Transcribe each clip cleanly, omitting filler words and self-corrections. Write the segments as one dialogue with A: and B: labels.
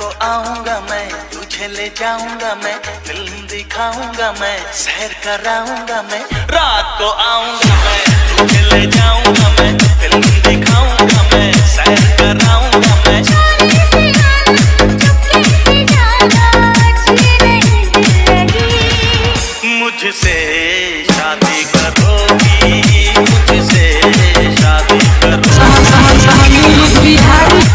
A: को आऊंगा मैं, तुझे ले जाऊंगा मैं, फिल्म दिखाऊंगा मैं, सैर कराऊंगा मैं। रात को आऊंगा मैं, तुझे ले जाऊंगा मैं, फिल्म दिखाऊंगा मैं, सैर कराऊंगा मैं। मुझसे शादी करोगी, मुझसे शादी करोगी।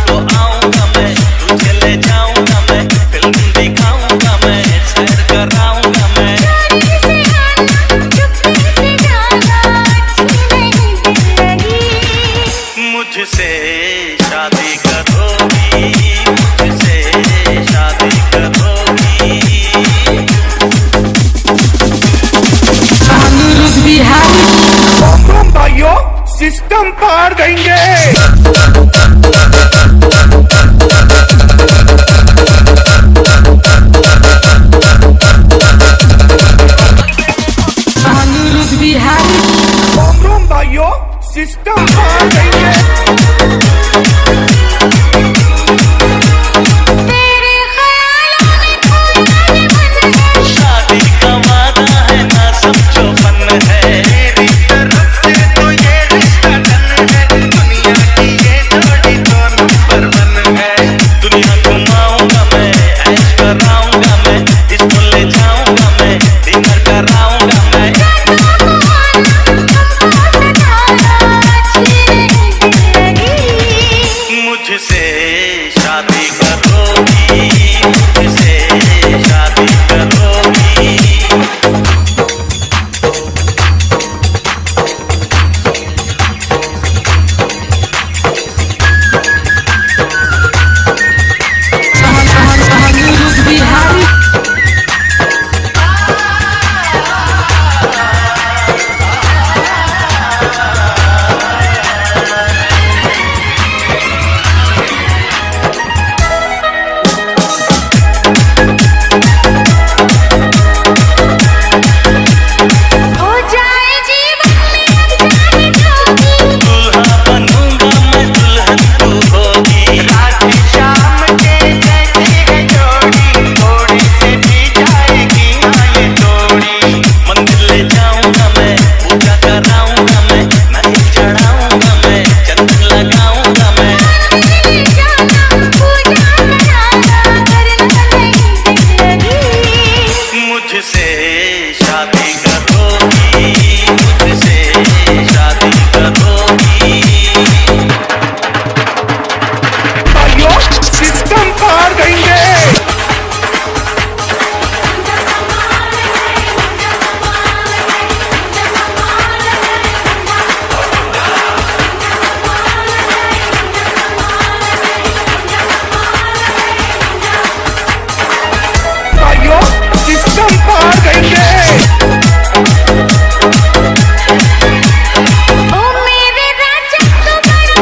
A: तो आऊंगा मैं, तुझे ले जाऊंगा मैं, फिल्म दिखाऊंगा मैं, सैर कराऊंगा मैं। मुझसे शादी करोगी, मुझसे शादी करोगी।
B: भाइयों सिस्टम पार देंगे। भाइयों सिस्टम पार देंगे।
A: शादी का वादा है ना समझो फन है, मेरी तरफ से तो ये रिश्ता डन है। दुनिया की ये जोड़ी तो नंबर 1 है। दुनिया घुमाऊंगा मैं, ऐश कराऊंगा मैं, इसको ले जाऊंगा मैं, डिनर कराऊंगा मैं। मुझसे शादी करोगी, मुझसे शादी करोगी। मुझसे शादी करोगी, मुझसे शादी करोगी।
B: भाइयों सिस्टम पार देंगे। भाइयों सिस्टम पार देंगे।
C: ओ मेरे राजा तो बड़ा